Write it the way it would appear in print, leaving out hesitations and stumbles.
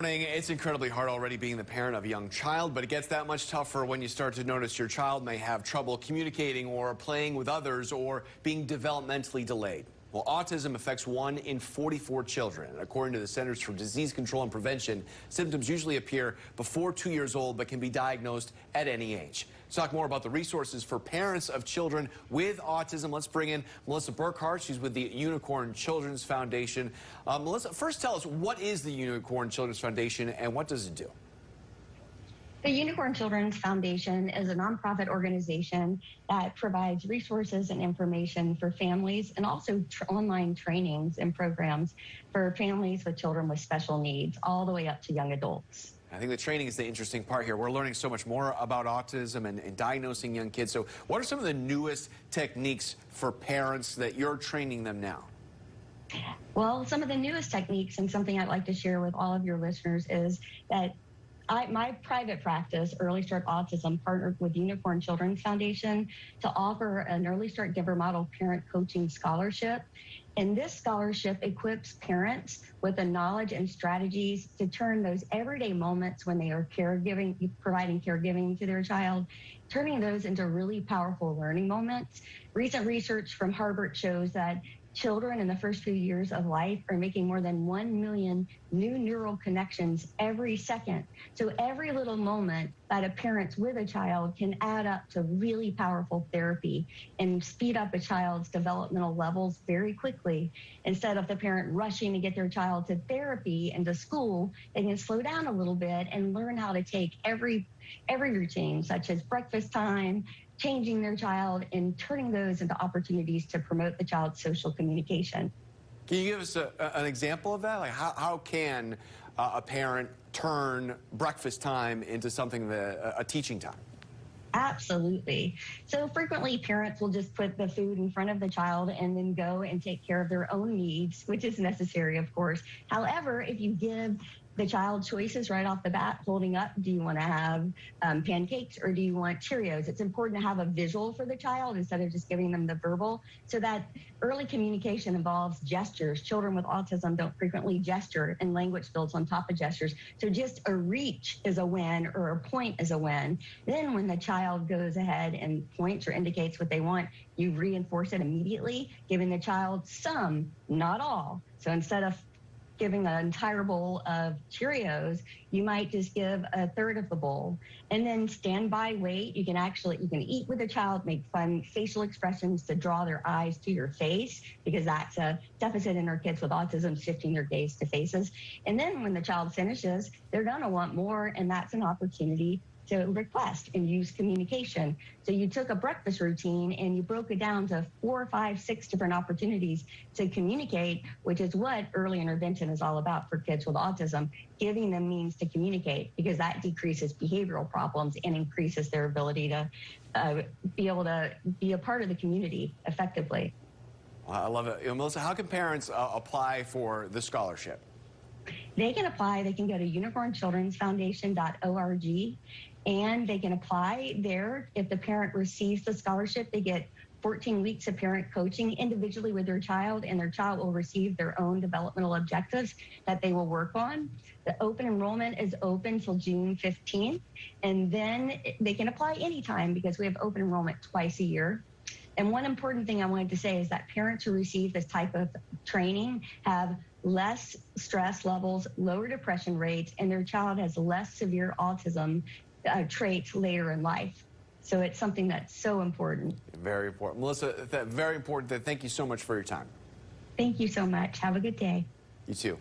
It's incredibly hard already being the parent of a young child, but it gets that much tougher when you start to notice your child may have trouble communicating or playing with others or being developmentally delayed. Well, autism affects 1 in 44 children. According to the Centers for Disease Control and Prevention, symptoms usually appear before 2 years old but can be diagnosed at any age. To talk more about the resources for parents of children with autism, let's bring in Melissa Burkhardt. She's with the Unicorn Children's Foundation. Melissa, first tell us, what is the Unicorn Children's Foundation and what does it do? The Unicorn Children's Foundation is a nonprofit organization that provides resources and information for families and also online trainings and programs for families with children with special needs, all the way up to young adults. I think the training is the interesting part here. We're learning so much more about autism and diagnosing young kids. So what are some of the newest techniques for parents that you're training them now? Well, some of the newest techniques and something I'd like to share with all of your listeners is that my private practice, Early Start Autism, partnered with Unicorn Children's Foundation to offer an Early Start Giver Model Parent Coaching Scholarship. And this scholarship equips parents with the knowledge and strategies to turn those everyday moments when they are providing caregiving to their child, turning those into really powerful learning moments. Recent research from Harvard shows that children in the first few years of life are making more than 1 million new neural connections every second. So every little moment that a parent with a child can add up to really powerful therapy and speed up a child's developmental levels very quickly. Instead of the parent rushing to get their child to therapy and to school, they can slow down a little bit and learn how to take every routine, such as breakfast time, changing their child, and turning those into opportunities to promote the child's social communication. Can you give us an example of that? Like how can a parent turn breakfast time into something, a teaching time? Absolutely. So frequently parents will just put the food in front of the child and then go and take care of their own needs, which is necessary, of course. However, if you give the child choices right off the bat, holding up, do you want to have pancakes or do you want Cheerios? It's important to have a visual for the child instead of just giving them the verbal. So that early communication involves gestures. Children with autism don't frequently gesture, and language builds on top of gestures. So just a reach is a win, or a point is a win. Then when the child goes ahead and points or indicates what they want, you reinforce it immediately, giving the child some, not all. So instead of giving an entire bowl of Cheerios, you might just give a third of the bowl. And then stand by, wait. You can eat with a child, make fun facial expressions to draw their eyes to your face, because that's a deficit in our kids with autism, shifting their gaze to faces. And then when the child finishes, they're gonna want more, and that's an opportunity to request and use communication. So you took a breakfast routine and you broke it down to 4, 5, 6 different opportunities to communicate, which is what early intervention is all about for kids with autism, giving them means to communicate, because that decreases behavioral problems and increases their ability to be able to be a part of the community effectively. Well, I love it. Melissa, how can parents apply for the scholarship? They can apply. They can go to unicornchildrensfoundation.org, and they can apply there. If the parent receives the scholarship, they get 14 weeks of parent coaching individually with their child, and their child will receive their own developmental objectives that they will work on. The open enrollment is open till June 15th, and then they can apply anytime because we have open enrollment twice a year. And one important thing I wanted to say is that parents who receive this type of training have less stress levels, lower depression rates, and their child has less severe autism traits later in life. So it's something that's so important. Very important. Melissa, very important. Thank you so much for your time. Thank you so much. Have a good day. You too.